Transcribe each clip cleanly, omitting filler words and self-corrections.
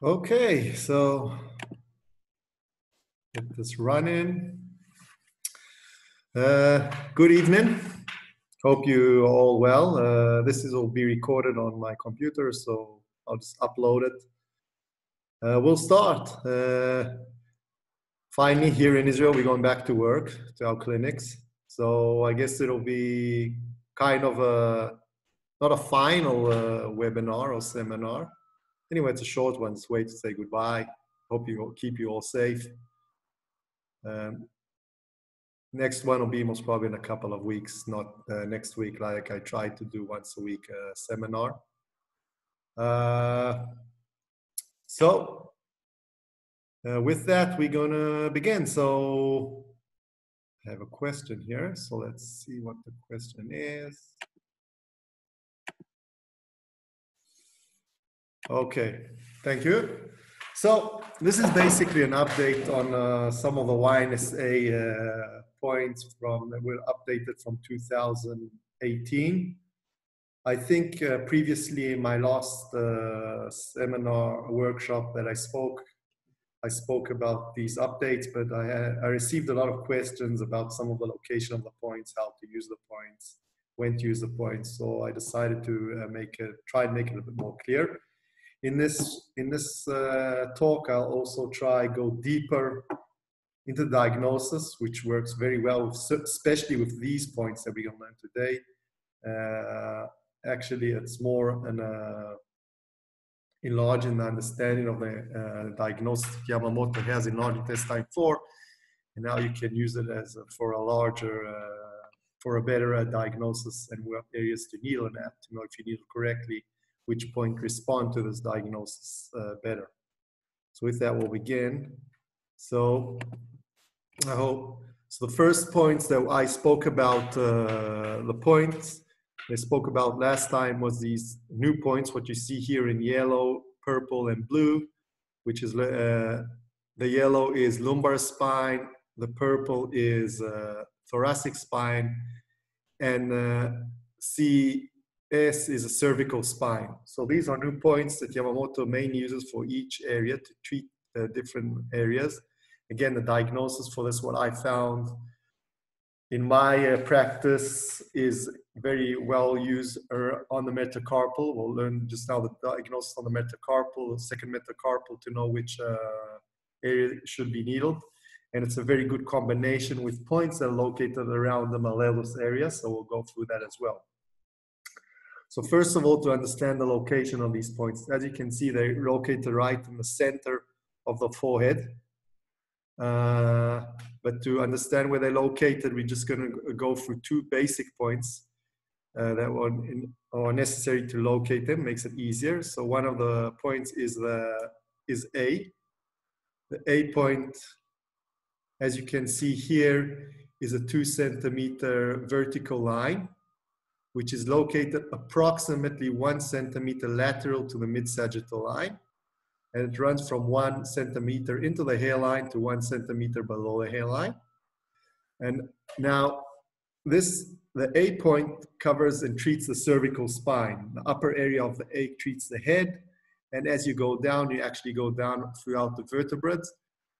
Okay, so get this running. Good evening. Hope you all well. This will be recorded on my computer, so I'll just upload it. We'll start. Finally, here in Israel, we're going back to work, to our clinics. So I guess it'll be kind of not a final webinar or seminar. Anyway, it's a short one. It's a way to say goodbye. Hope you keep you all safe. Next one will be most probably in a couple of weeks, not next week, like I try to do once a week seminar. With that, we're gonna begin. So I have a question here. So let's see what the question is. Okay, thank you. So this is basically an update on some of the YNSA points that were updated from 2018. I think previously in my last seminar workshop that I spoke about these updates, but I received a lot of questions about some of the location of the points, how to use the points, when to use the points. So I decided to try and make it a bit more clear. In this talk, I'll also try go deeper into diagnosis, which works very well, especially with these points that we're going to learn today. Actually, it's more enlarging the understanding of the diagnosis Yamamoto has in large intestine 4, and now you can use it as for a better diagnosis and what areas to needle and to know if you needle correctly, which point respond to this diagnosis better. So with that, we'll begin. So I hope, so the first points that I spoke about, the points I spoke about last time was these new points, what you see here in yellow, purple, and blue, which is the yellow is lumbar spine, the purple is thoracic spine, and CS is a cervical spine. So these are new points that Yamamoto mainly uses for each area to treat different areas. Again, the diagnosis for this, what I found in my practice, is very well used on the metacarpal. We'll learn just now the diagnosis on the metacarpal, the second metacarpal, to know which area should be needled. And it's a very good combination with points that are located around the malleolus area. So we'll go through that as well. So first of all, to understand the location of these points, as you can see, they're located right in the center of the forehead. But to understand where they're located, we're just going to go through two basic points that are necessary to locate them. Makes it easier. So one of the points is A. The A point, as you can see here, is a 2 centimeter vertical line, which is located approximately 1 centimeter lateral to the mid-sagittal line. And it runs from 1 centimeter into the hairline to 1 centimeter below the hairline. And now the A point covers and treats the cervical spine. The upper area of the A treats the head. And as you go down, you actually go down throughout the vertebrates.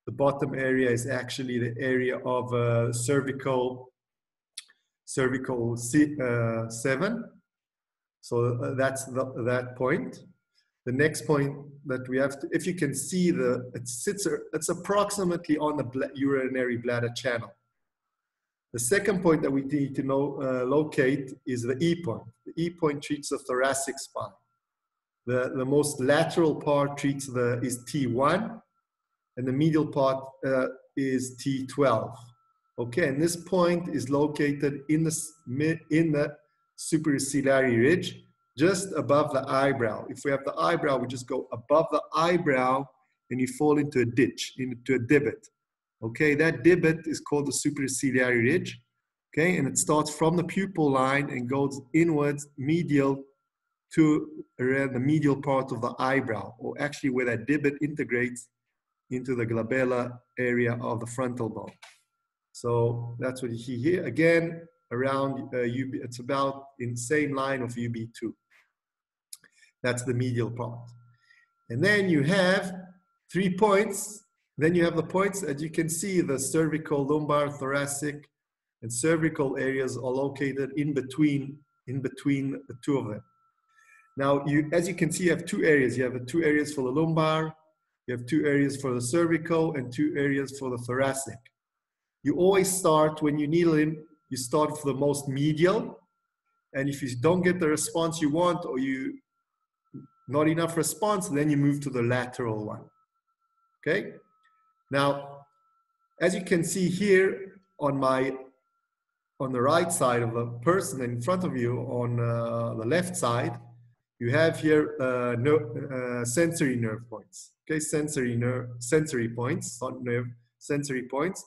The bottom area is actually the area of cervical 7. So that's that point. The next point that we have to, if you can see it's approximately on the urinary bladder channel. The second point that we need to locate is the E point. The E point treats the thoracic spine. The most lateral part is T1, and the medial part is T12. Okay, and this point is located in the superciliary ridge, just above the eyebrow. If we have the eyebrow, we just go above the eyebrow and you fall into a ditch, into a divot. Okay, that divot is called the superciliary ridge. Okay, and it starts from the pupil line and goes inwards, medial to around the medial part of the eyebrow, or actually where that divot integrates into the glabella area of the frontal bone. So that's what you see here. Again, around it's about in same line of UB2. That's the medial part. And then you have 3 points. Then you have the points, as you can see, the cervical, lumbar, thoracic, and cervical areas are located in between the two of them. Now, as you can see, you have 2 areas. You have 2 areas for the lumbar, you have 2 areas for the cervical, and 2 areas for the thoracic. You always start, when you needle in, you start for the most medial. And if you don't get the response you want, or you not enough response, then you move to the lateral one. Okay? Now, as you can see here on the right side of the person in front of you, on the left side, you have here sensory nerve points. Okay, sensory points, not nerve, sensory points.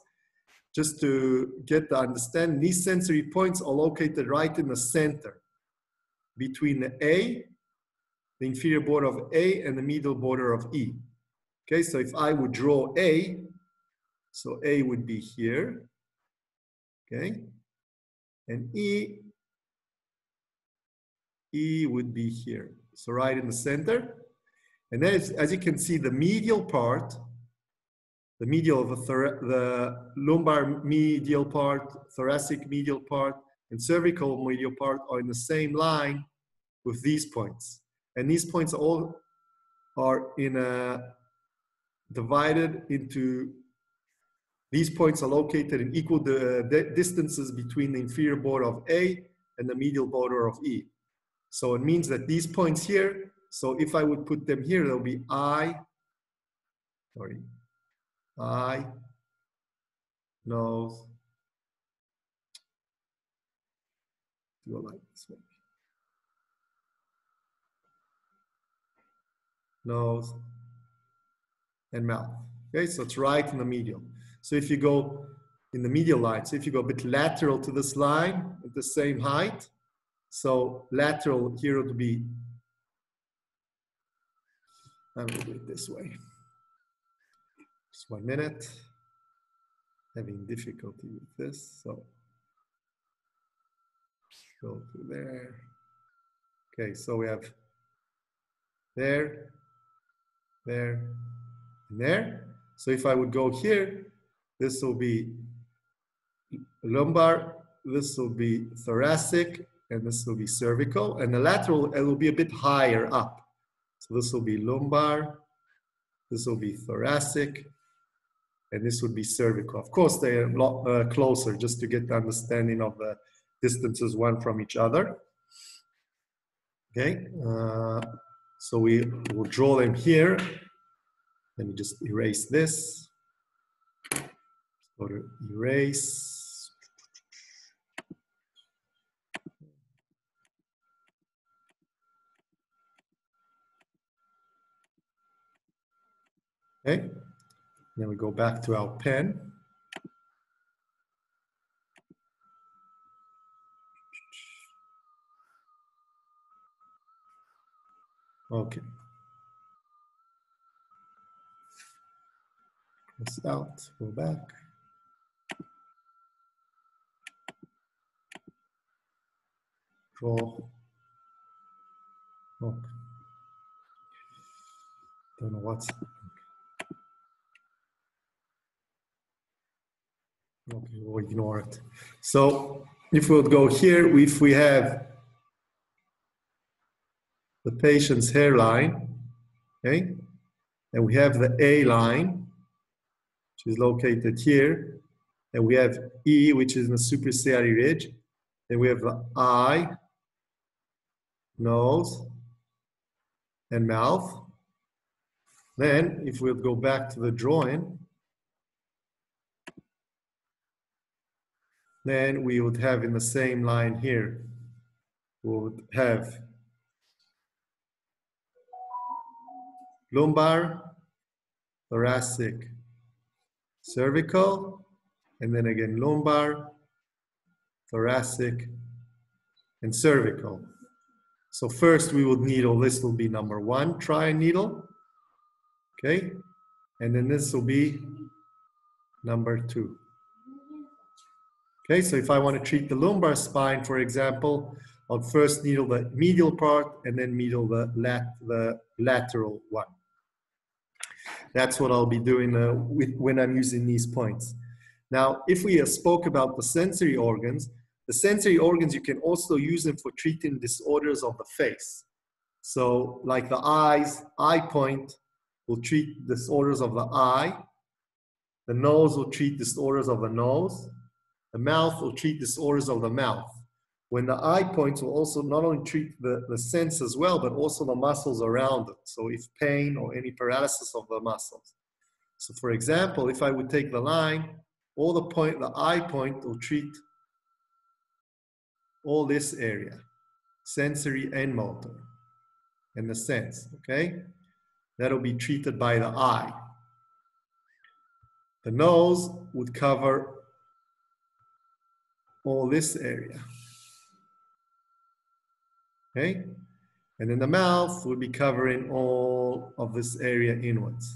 Just to get the understanding, these sensory points are located right in the center between the inferior border of A, and the medial border of E. Okay, so if I would draw A, so A would be here, okay, and E would be here. So right in the center. And then as you can see, the medial part, the medial of the lumbar medial part, thoracic medial part, and cervical medial part are in the same line with these points. And these points all are divided into, these points are located in equal distances between the inferior border of A and the medial border of E. So it means that these points here, so if I would put them here, there'll be eye, nose, go like this way. Nose, and mouth. Okay, so it's right in the medial. So if you go in the medial line, so if you go a bit lateral to this line at the same height, so lateral here would be, I'm going to do it this way. Just 1 minute. Having difficulty with this, so go to there. Okay, so we have there, there, and there. So if I would go here, this will be lumbar, this will be thoracic, and this will be cervical, and the lateral, it will be a bit higher up. So this will be lumbar, this will be thoracic, and this would be cervical. Of course, they are a lot closer, just to get the understanding of the distances one from each other. Okay, so we will draw them here. Let me just erase this. Go to erase. Okay, then we go back to our pen. Okay. Cross out, go back. Draw. Okay. Don't know what's. Okay, we'll ignore it. So if we would go here, if we have the patient's hairline, okay, and we have the A line, which is located here, and we have E, which is in the supraciliary ridge, and we have the eye, nose, and mouth. Then, if we would go back to the drawing, then we would have in the same line here, we would have lumbar, thoracic, cervical, and then again lumbar, thoracic, and cervical. So first we would needle, this will be number 1, try and needle, okay? And then this will be number 2. Okay, so if I want to treat the lumbar spine, for example, I'll first needle the medial part and then needle the lateral one. That's what I'll be doing when I'm using these points. Now, if we spoke about the sensory organs you can also use them for treating disorders of the face. So like the eyes, eye point will treat disorders of the eye. The nose will treat disorders of the nose. The mouth will treat disorders of the mouth. When the eye points will also not only treat the sense as well, but also the muscles around it. So if pain or any paralysis of the muscles. So for example, if I would take the line, the eye point will treat all this area, sensory and motor, and the sense, okay? That'll be treated by the eye. The nose would cover all this area, okay? And then the mouth would be covering all of this area inwards,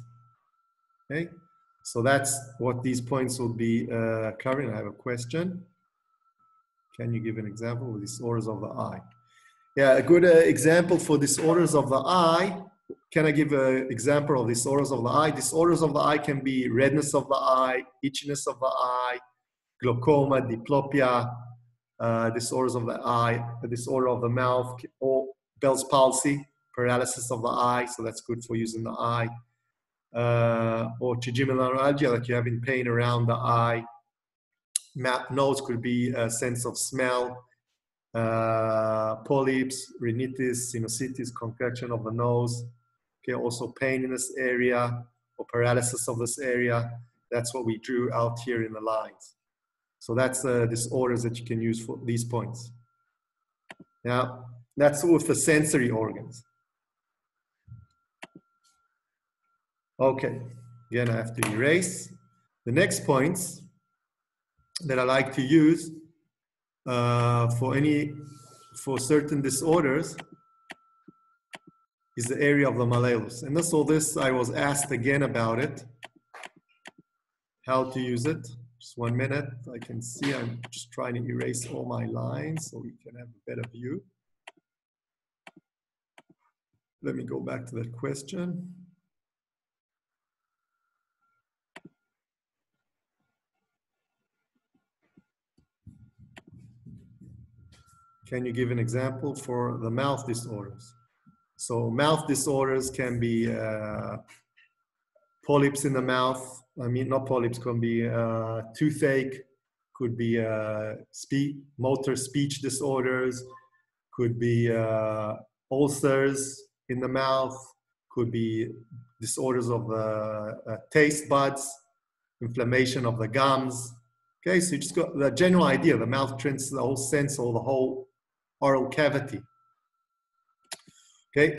okay? So that's what these points will be covering. I have a question. Can you give an example of disorders of the eye? Yeah, a good example for disorders of the eye. Can I give an example of disorders of the eye? Disorders of the eye can be redness of the eye, itchiness of the eye, glaucoma, diplopia, disorders of the eye, a disorder of the mouth, or Bell's palsy, paralysis of the eye, so that's good for using the eye, or trigeminal neuralgia, that you have in pain around the eye. Nose could be a sense of smell, polyps, rhinitis, sinusitis, contraction of the nose. Okay, also pain in this area or paralysis of this area. That's what we drew out here in the lines. So that's disorders that you can use for these points. Now, that's with the sensory organs. Okay, again, I have to erase. The next points that I like to use for certain disorders is the area of the malleolus. And this I was asked again about it, how to use it. Just 1 minute, I can see I'm just trying to erase all my lines so we can have a better view. Let me go back to that question. Can you give an example for the mouth disorders? So mouth disorders can be polyps in the mouth. I mean, not polyps, can be toothache, could be motor speech disorders, could be ulcers in the mouth, could be disorders of the taste buds, inflammation of the gums. Okay, so you just got the general idea. The mouth treats the whole sense or the whole oral cavity. Okay,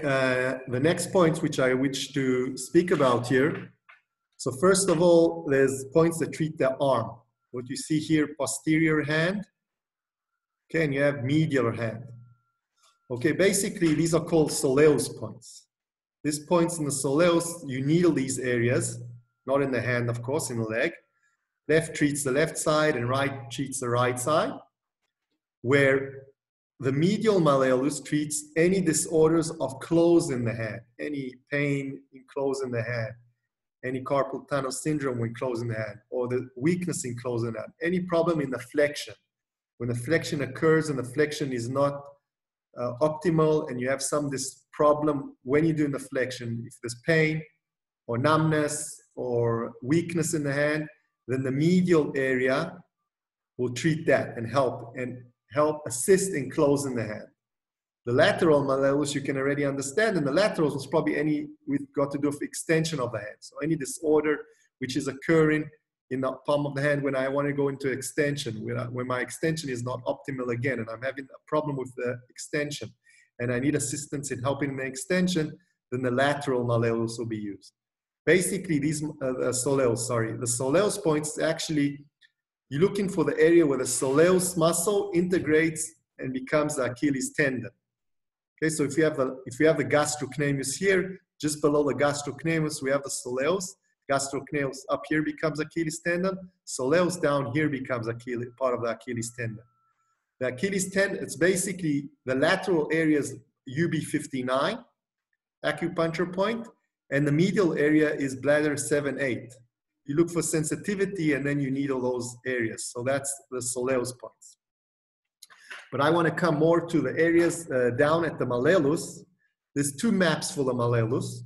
the next points which I wish to speak about here. So first of all, there's points that treat the arm. What you see here, posterior hand. Okay, and you have medial hand. Okay, basically these are called soleus points. These points in the soleus, you needle these areas, not in the hand, of course, in the leg. Left treats the left side and right treats the right side, where the medial malleolus treats any disorders of close in the hand, any pain in close in the hand, any carpal tunnel syndrome when close in the hand, or the weakness in close in the hand, any problem in the flexion. When the flexion occurs and the flexion is not optimal and you have this problem when you're doing the flexion, if there's pain or numbness or weakness in the hand, then the medial area will treat that and help assist in closing the hand. The lateral malleolus you can already understand, and the laterals was probably we've got to do with extension of the hand. So any disorder which is occurring in the palm of the hand when I want to go into extension, when my extension is not optimal again, and I'm having a problem with the extension, and I need assistance in helping the extension, then the lateral malleolus will be used. Basically, these the soleus points actually, you're looking for the area where the soleus muscle integrates and becomes the Achilles tendon. Okay, so if you have the gastrocnemius here, just below the gastrocnemius, we have the soleus. Gastrocnemius up here becomes Achilles tendon. Soleus down here becomes part of the Achilles tendon. The Achilles tendon, it's basically the lateral areas UB59, acupuncture point, and the medial area is bladder 7, 8. You look for sensitivity, and then you need all those areas. So that's the soleus points. But I want to come more to the areas down at the malleolus. There's two maps for the malleolus.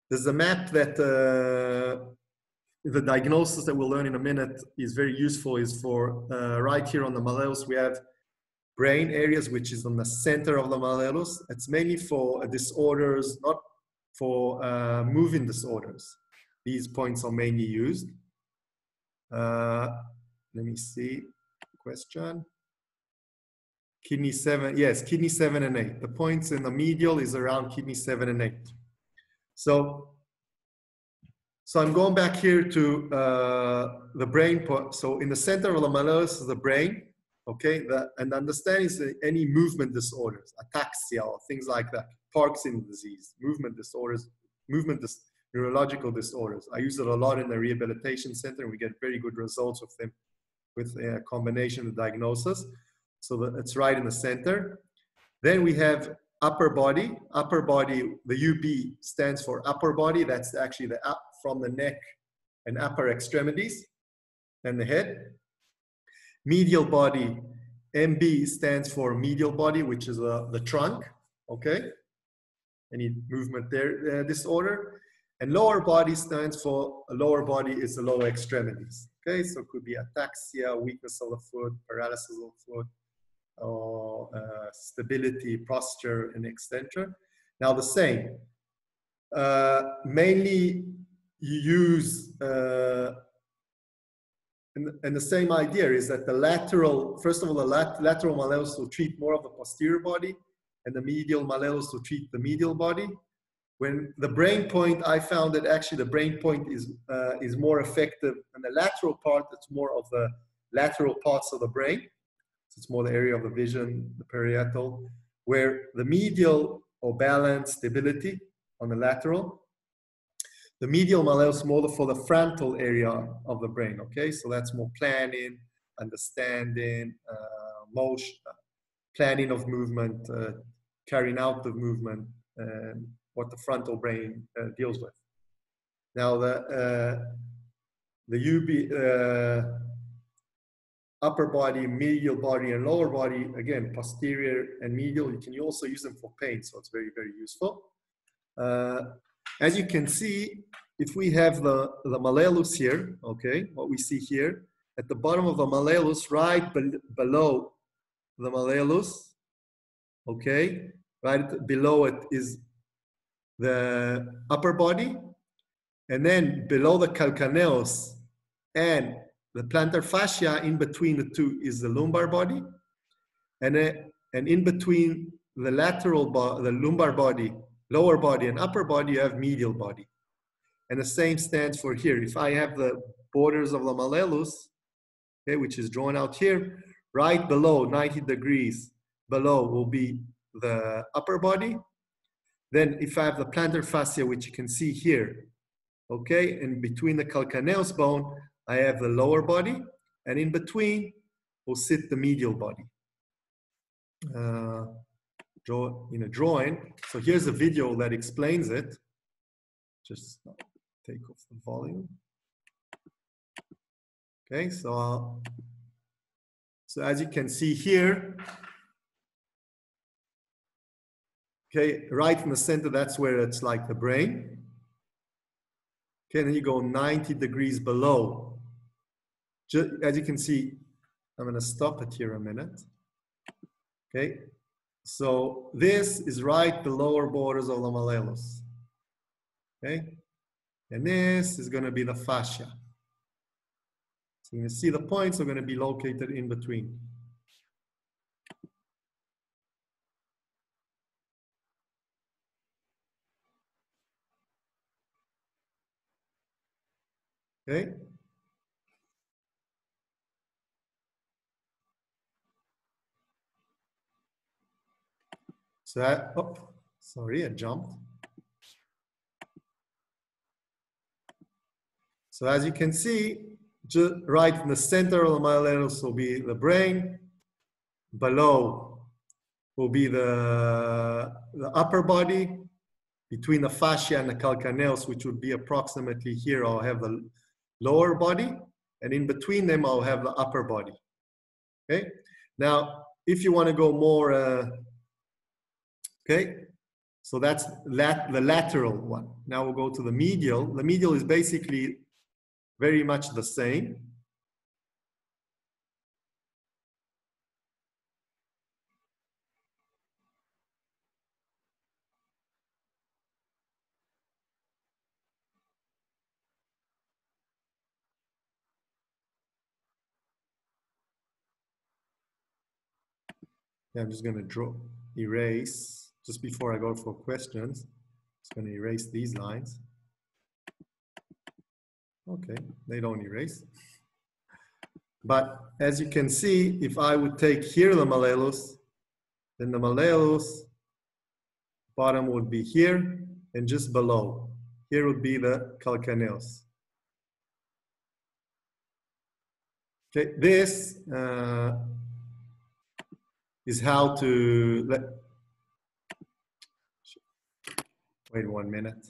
There's a map that the diagnosis that we'll learn in a minute is very useful, is for right here on the malleolus, we have brain areas, which is on the center of the malleolus. It's mainly for disorders, not for moving disorders. These points are mainly used. Let me see, question. Kidney 7, yes, kidney 7 and 8. The points in the medial is around kidney 7 and 8. So I'm going back here to the brain point. So in the center of the malleolus is the brain, okay? And understanding is any movement disorders, ataxia or things like that, Parkinson's disease, movement disorders, neurological disorders. I use it a lot in the rehabilitation center, and we get very good results with them with a combination of diagnosis. So it's right in the center. Then we have upper body. Upper body, the UB stands for upper body. That's actually the up from the neck and upper extremities and the head. Medial body, MB stands for medial body, which is the trunk, okay? Any movement there, disorder. And lower body stands for, lower body is the lower extremities, okay? So it could be ataxia, weakness of the foot, paralysis of the foot, or stability, posture, and extension. Now the same, mainly you use, and the same idea is that the lateral, first of all, the lateral malleolus will treat more of the posterior body, and the medial malleolus will treat the medial body. When the brain point, I found that actually the brain point is more effective, and the lateral part, it's more of the lateral parts of the brain. So it's more the area of the vision, the parietal, where the medial or balance, stability on the lateral. The medial malleolus is more for the frontal area of the brain, okay? So that's more planning, understanding, motion, planning of movement, carrying out the movement, what the frontal brain deals with. Now the UB, upper body, medial body, and lower body, again, posterior and medial, you can also use them for pain, so it's very, very useful. As you can see, if we have the malleolus here, okay, what we see here, at the bottom of the malleolus, right below the malleolus, okay, right below it is the upper body, and then below the calcaneus and the plantar fascia, in between the two is the lumbar body, and in between the lateral, the lumbar body, lower body, and upper body, you have medial body. And the same stands for here. If I have the borders of the malleolus, okay, which is drawn out here, right below 90 degrees below will be the upper body. Then if I have the plantar fascia, which you can see here, okay, and between the calcaneus bone, I have the lower body, and in between will sit the medial body. Draw in a drawing. So here's a video that explains it. Just take off the volume. Okay, so as you can see here, okay, right in the center, that's where it's like the brain. Okay, and then you go 90 degrees below. Just, as you can see, I'm going to stop it here a minute. Okay, so this is right the lower borders of the malleolus. Okay, and this is going to be the fascia. So you see the points are going to be located in between. Okay. So that, oh, sorry, I jumped. So as you can see, just right in the center of the malleolus will be the brain. Below will be the upper body. between the fascia and the calcaneus, which would be approximately here, I'll have the lower body, and in between them, I'll have the upper body. Okay. Now, if you want to go more, okay, so that's the lateral one. Now we'll go to the medial. The medial is basically very much the same. Yeah, I'm just going to erase, just before I go for questions, just going to erase these lines. Okay, they don't erase. But as you can see, if I would take here the malleolus, then the malleolus bottom would be here, and just below, here would be the calcaneus. Okay, this is how to wait 1 minute.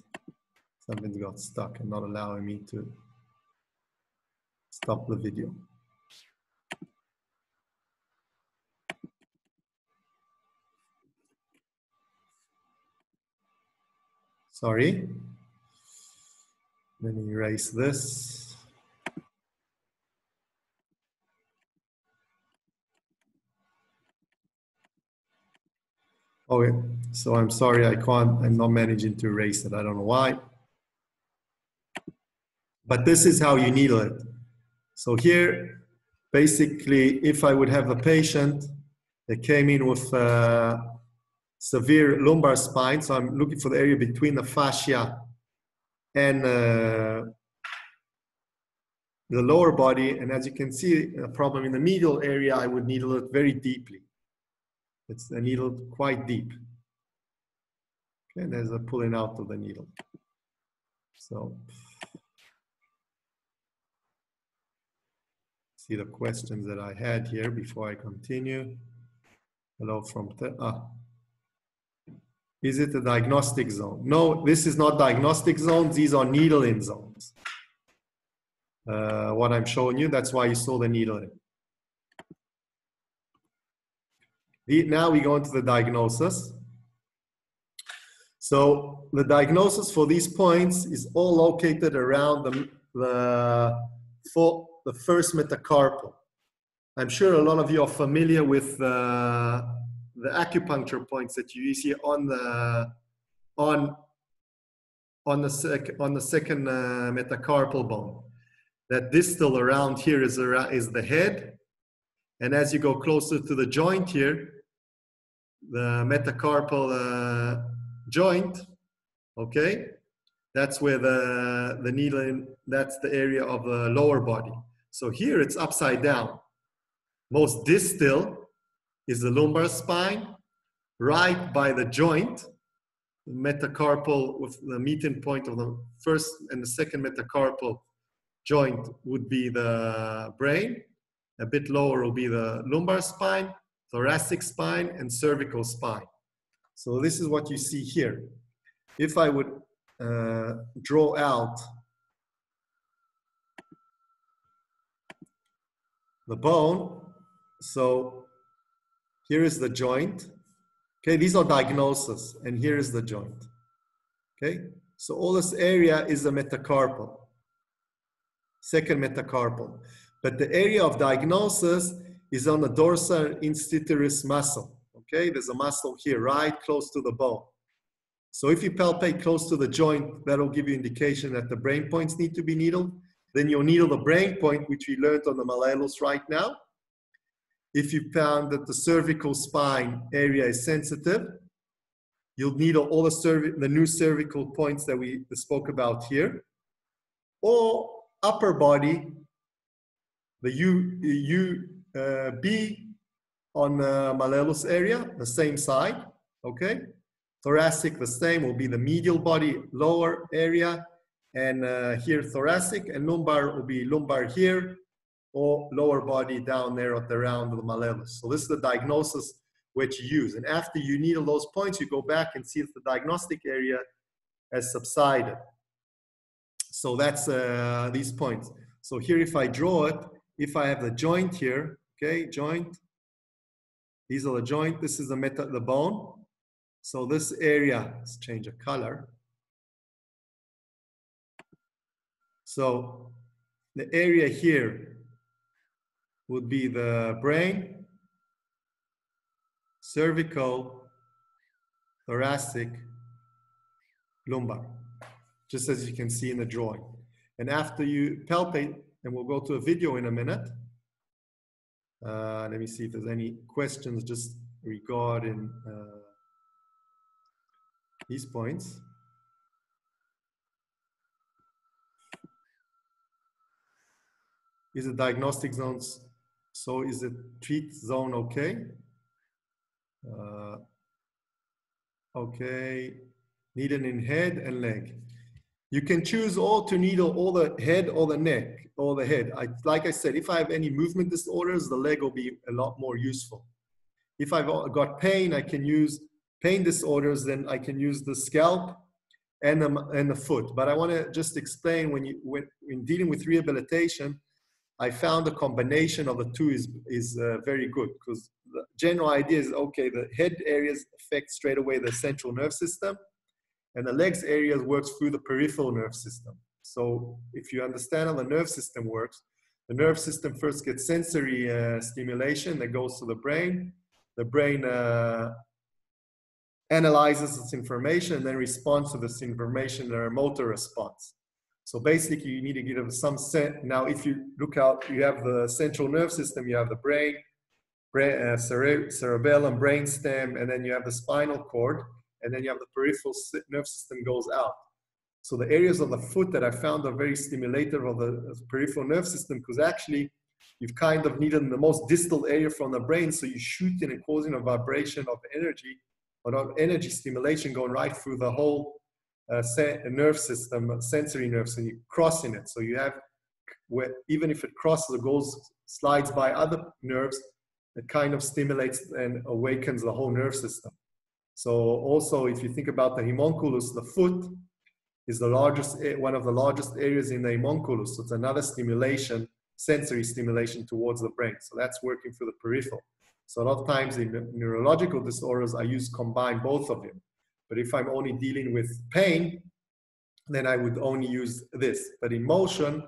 Something's got stuck and not allowing me to stop the video. Sorry. Let me erase this. Okay, so I'm sorry, I'm not managing to erase it. I don't know why. But this is how you needle it. So here, basically, if I would have a patient that came in with severe lumbar spine, so I'm looking for the area between the fascia and the lower body, and as you can see, a problem in the medial area, I would needle it very deeply. It's a needle quite deep. Okay, and there's a pulling out of the needle. So, see the questions that I had here before I continue. Hello from is it a diagnostic zone? No, this is not diagnostic zones. These are needle-in zones. What I'm showing you, that's why you saw the needle in. Now we go into the diagnosis. So the diagnosis for these points is all located around the first metacarpal. I'm sure a lot of you are familiar with the acupuncture points that you see on the second metacarpal bone. That distal around here is the head, and as you go closer to the joint here, the metacarpal joint, okay, that's where the needle, that's the area of the lower body. So here it's upside down. Most distal is the lumbar spine, right by the joint, the metacarpal with the meeting point of the first and the second metacarpal joint would be the brain. A bit lower will be the lumbar spine, thoracic spine, and cervical spine. So this is what you see here. If I would draw out the bone, so here is the joint. Okay, these are diagnoses, and here is the joint. Okay, so all this area is the metacarpal, second metacarpal. But the area of diagnosis is on the dorsal incipitalis muscle. Okay, there's a muscle here, right close to the bone. So if you palpate close to the joint, that'll give you indication that the brain points need to be needled. Then you'll needle the brain point, which we learned on the malleolus right now. If you found that the cervical spine area is sensitive, you'll needle all the new cervical points that we spoke about here. Or upper body, the B on the malleolus area, the same side, okay? Thoracic, the same, will be the medial body, lower area, and here thoracic, and lumbar will be lumbar here, or lower body down there at the round of the malleolus. So this is the diagnosis which you use. And after you needle those points, you go back and see if the diagnostic area has subsided. So that's these points. So here, if I draw it, if I have the joint here, okay, joint, these are the joint, this is the bone. So this area, let's change the color. So the area here would be the brain, cervical, thoracic, lumbar, just as you can see in the drawing. And after you palpate, and we'll go to a video in a minute. Let me see if there's any questions just regarding these points. Is the diagnostic zones, so is the treat zone okay? Okay, needle in head and leg. You can choose all to needle all the head or the neck or the head. Like I said, if I have any movement disorders, the leg will be a lot more useful. If I've got pain, I can use pain disorders, then I can use the scalp and the foot. But I want to just explain when dealing with rehabilitation, I found the combination of the two is very good, because the general idea is, okay, the head areas affect straight away the central nerve system, and the legs areas works through the peripheral nerve system. So if you understand how the nerve system works, the nerve system first gets sensory stimulation that goes to the brain. The brain analyzes its information and then responds to this information in a motor response. So basically, you need to give them some sense. Now, if you look out, you have the central nerve system, you have the brain, cerebellum, brainstem, and then you have the spinal cord, and then you have the peripheral nerve system goes out. So the areas of the foot that I found are very stimulative of the peripheral nerve system, because actually, you've kind of needed the most distal area from the brain, so you're shooting and causing a vibration of energy, or of energy stimulation going right through the whole nerve system, sensory nerves, and you're crossing it. So you have, even if it crosses or slides by other nerves, it kind of stimulates and awakens the whole nerve system. So also, if you think about the homunculus, the foot is the largest, one of the largest areas in the homunculus. So it's another stimulation, sensory stimulation towards the brain. So that's working through the peripheral. So a lot of times in neurological disorders, I combine both of them. But if I'm only dealing with pain, then I would only use this. But in motion,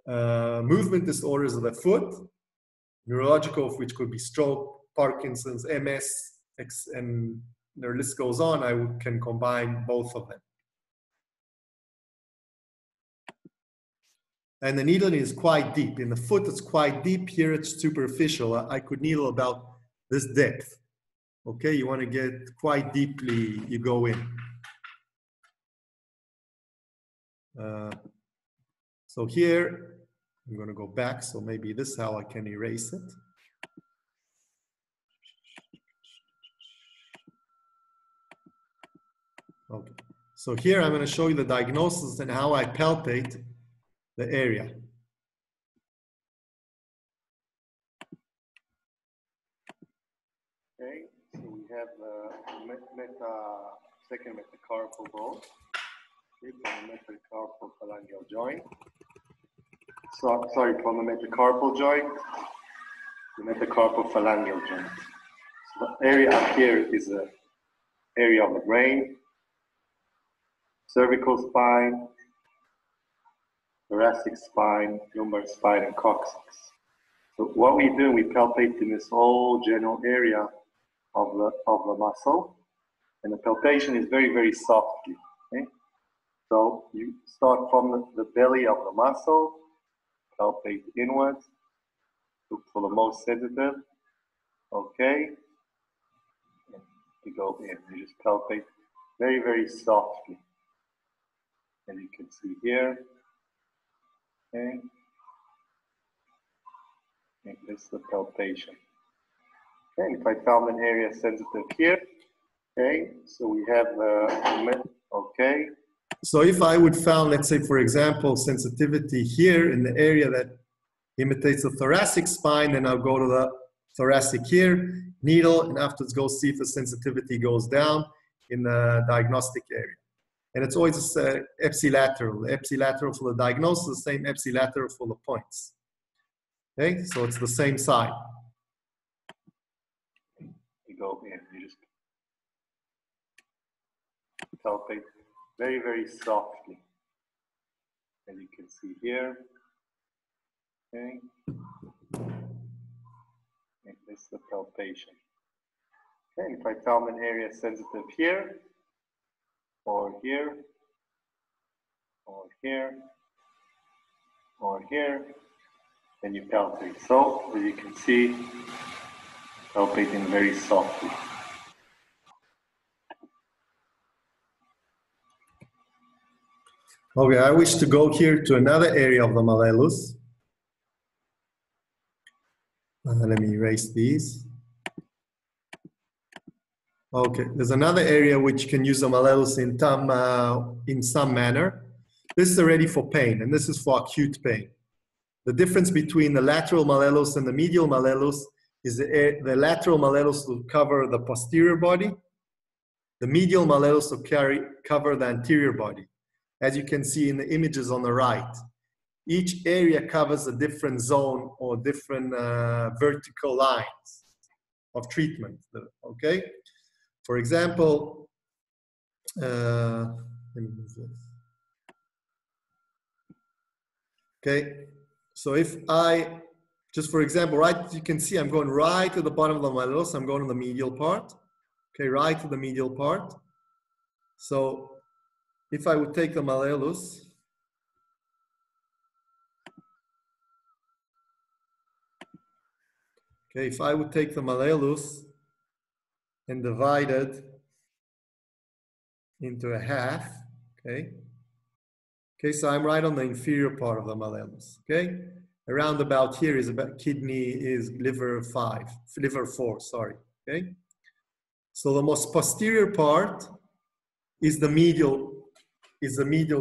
movement disorders of the foot, neurological, which could be stroke, Parkinson's, MS, and the list goes on, I can combine both of them. And the needling is quite deep. In the foot, it's quite deep. Here, it's superficial. I could needle about this depth. Okay, you want to get quite deeply, you go in. So here, I'm going to go back. So maybe this is how I can erase it. Okay, so here I'm going to show you the diagnosis and how I palpate the area. Okay, so we have the second metacarpal bone, okay, from the metacarpal phalangeal joint. So, sorry, from the metacarpal joint, the metacarpal phalangeal joint. So the area up here is the area of the brain, cervical spine, thoracic spine, lumbar spine, and coccyx. So what we do, we palpate in this whole general area of the muscle, and the palpation is very, very softly. Okay? So you start from the belly of the muscle, palpate inwards, look for the most sensitive. Okay, and you go in. You just palpate very, very softly, and you can see here. Okay, and this is the palpation. Okay, if I found an area sensitive here, okay, so we have the, okay. So if I would found, let's say, for example, sensitivity here in the area that imitates the thoracic spine, then I'll go to the thoracic here, needle, and afterwards go see if the sensitivity goes down in the diagnostic area. And it's always ipsilateral. The ipsilateral for the diagnosis, the same ipsilateral for the points. Okay, so it's the same side. You go here, you just palpate very, very softly, as you can see here. Okay, and this is the palpation. Okay, if I tell an area sensitive here, or here, or here, or here, then you palpate. So, as you can see, palpating very softly. Okay, I wish to go here to another area of the malleolus. Let me erase these. Okay, there's another area which can use the malleolus in some manner. This is already for pain, and this is for acute pain. The difference between the lateral malleolus and the medial malleolus is the lateral malleolus will cover the posterior body. The medial malleolus will cover the anterior body. As you can see in the images on the right, each area covers a different zone or different vertical lines of treatment, okay? For example, let me move this. Okay, so if I, just for example, right, you can see I'm going right to the bottom of the malleolus, I'm going to the medial part. Okay, right to the medial part. So if I would take the malleolus, okay, if I would take the malleolus and divide it into a half, okay? Okay, so I'm right on the inferior part of the malleolus, okay? Around about here is about kidney, is liver 4, sorry, okay? So the most posterior part is the medial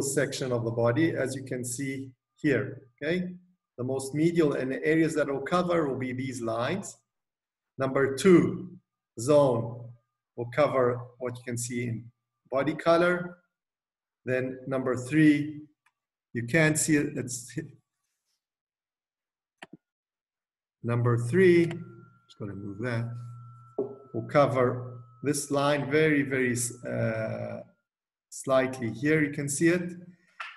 section of the body, as you can see here, okay? The most medial and the areas that will cover will be these lines. Number 2 zone will cover what you can see in body color. Then number 3, you can't see it, it's number 3, just going to move that, will cover this line very, very slightly here, you can see it.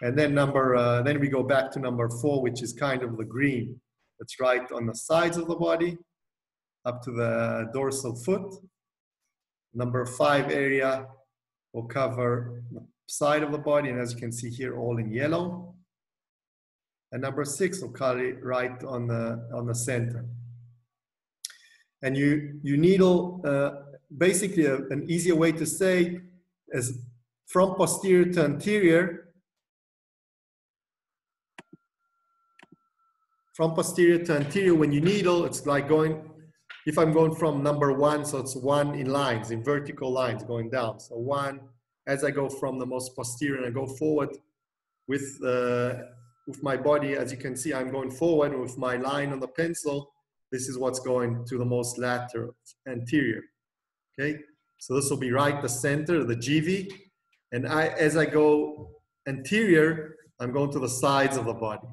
And then then we go back to number 4, which is kind of the green. It's right on the sides of the body, up to the dorsal foot. Number 5 area will cover the side of the body, and as you can see here, all in yellow. And number 6 will cover it right on the center. And you needle, basically an easier way to say is from posterior to anterior. From posterior to anterior, when you needle, it's like going, if I'm going from number 1, so it's 1 in lines, in vertical lines going down. So 1, as I go from the most posterior and I go forward with my body, as you can see, I'm going forward with my line on the pencil. This is what's going to the most lateral, anterior, okay? So this will be right the center, the GV. And as I go anterior, I'm going to the sides of the body.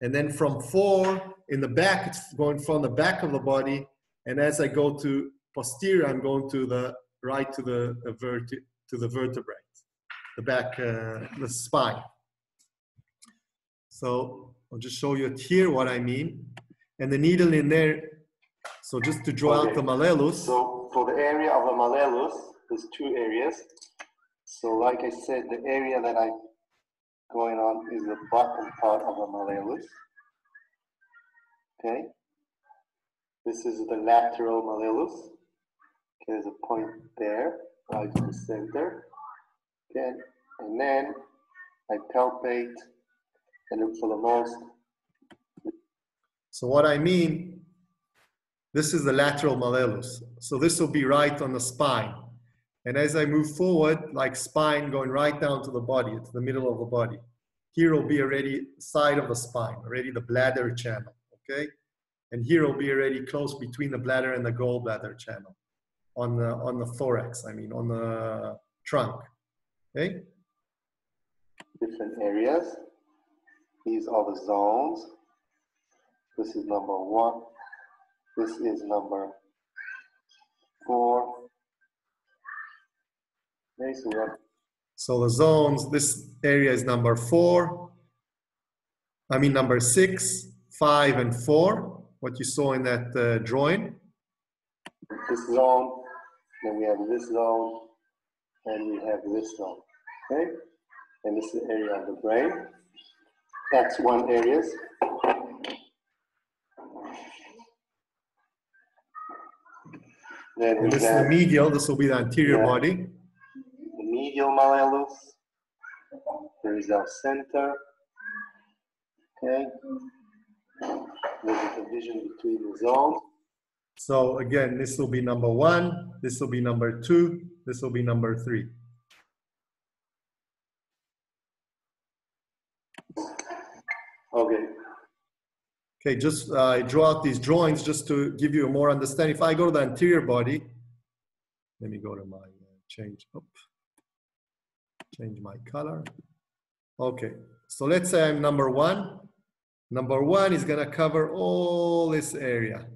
And then from 4 in the back, it's going from the back of the body. And as I go to posterior, I'm going to the right to the vertebrae, the back, the spine. So I'll just show you here what I mean. And the needle in there, so just to draw out the malleolus. So for the area of the malleolus, there's 2 areas. So like I said, the area that I'm going on is the bottom part of the malleolus. Okay. This is the lateral malleolus. Okay, there's a point there, right in the center. Okay, and then I palpate and look for the most. So what I mean, this is the lateral malleolus. So this will be right on the spine. And as I move forward, like spine going right down to the body, to the middle of the body. Here will be already side of the spine, already the bladder channel, okay? And here will be already close between the bladder and the gallbladder channel on the thorax, I mean, on the trunk, okay? different areas. These are the zones. This is number 1. This is number 4. Okay, so we have. So the zones, this area is number 4. I mean number 6, 5, and 4. What you saw in that drawing. This zone, then we have this zone, and we have this zone. Okay, and this is the area of the brain. X1 areas. Then we This is have the medial, this will be the anterior body. the medial malleolus. There is our center. Okay. There's a division between the zones. So again, this will be number 1, this will be number 2, this will be number 3. Okay. Okay, just I draw out these drawings just to give you a more understanding. If I go to the anterior body, let me go to my change my color. Okay, so let's say I'm number 1. Number 1 is gonna cover all this area.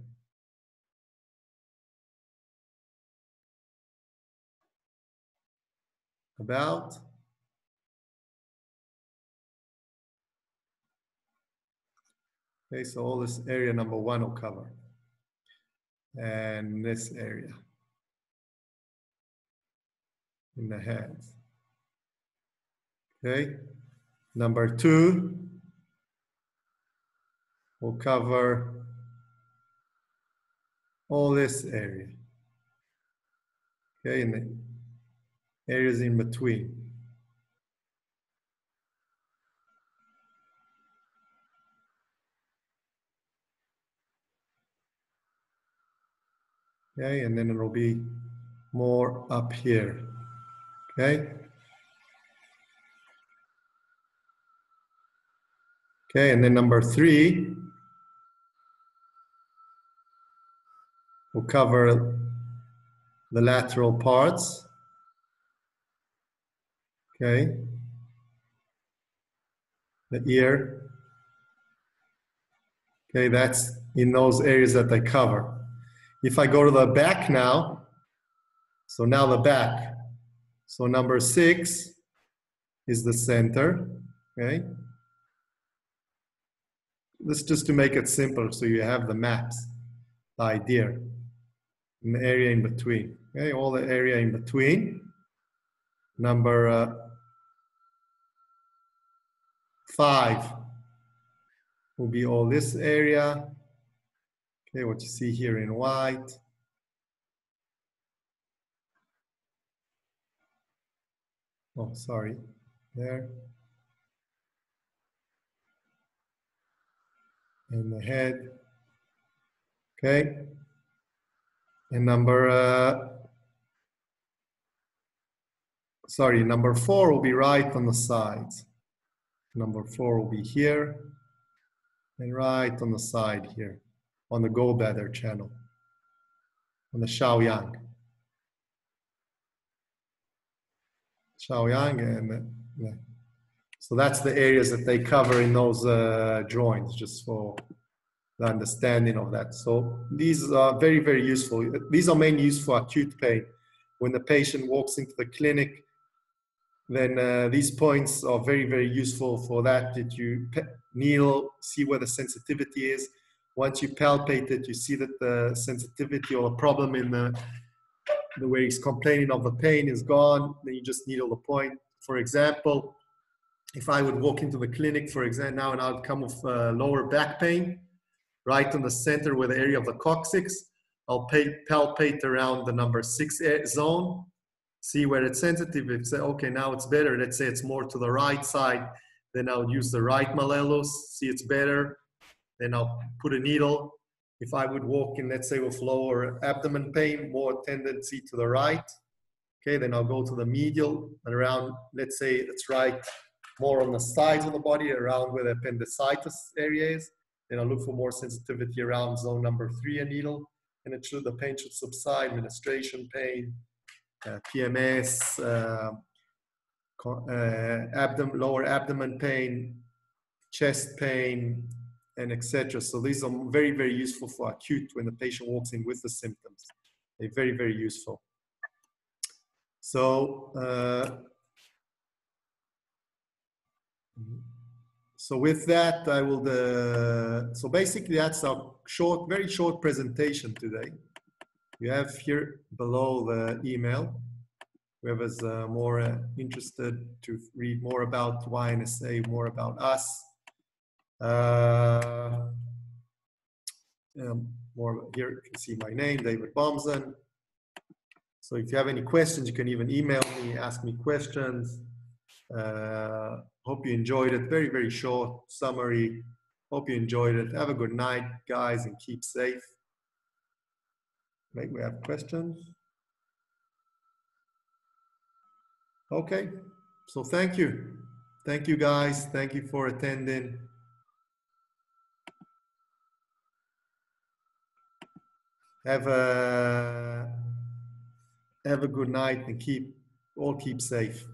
About. Okay, so all this area number 1 will cover. And this area in the hands. Okay, number 2 will cover all this area. Okay, and the areas in between. Okay, and then it'll be more up here. Okay. Okay, and then number 3 will cover the lateral parts. Okay. The ear. Okay, that's in those areas that they cover. If I go to the back now, so now the back. So number 6 is the center, okay? This just to make it simple, so you have the maps, the idea, and the area in between, okay? All the area in between. Number 5 will be all this area. Okay, what you see here in white. Oh, sorry, there. And the head. Okay. And number 4 will be right on the sides. Number 4 will be here and right on the side here, on the gallbladder channel, on the Shaoyang. Shaoyang, and yeah. So that's the areas that they cover in those drawings, just for the understanding of that. So these are very, very useful. These are mainly used for acute pain. When the patient walks into the clinic, then these points are very, very useful for that. That you needle, see where the sensitivity is. Once you palpate it, you see that the sensitivity or the problem in the way he's complaining of the pain is gone. Then you just needle the point. For example, if I would walk into the clinic, for example, now an outcome of lower back pain, right in the center where the area of the coccyx, I'll palpate around the number 6 zone, see where it's sensitive. If say, okay, now it's better. Let's say it's more to the right side, then I'll use the right malleolus, see it's better. Then I'll put a needle. If I would walk in, let's say with lower abdomen pain, more tendency to the right. Okay, then I'll go to the medial and around, let's say it's right, more on the sides of the body, around where the appendicitis area is. Then I'll look for more sensitivity around zone number 3, a needle, and the pain should subside, menstruation pain, PMS, lower abdomen pain, chest pain, and etc. So these are very, very useful for acute when the patient walks in with the symptoms. They're very, very useful. So, so with that, I will, so basically that's our short, very short presentation today. You have here below the email. Whoever's more interested to read more about YNSA, more about us. More here, you can see my name, David Bomzen. So if you have any questions, you can even email me, ask me questions. Hope you enjoyed it. Very, very short summary. Hope you enjoyed it. Have a good night, guys, and keep safe. Maybe we have questions. Okay, so thank you. Thank you, guys. Thank you for attending. Have a good night and keep safe.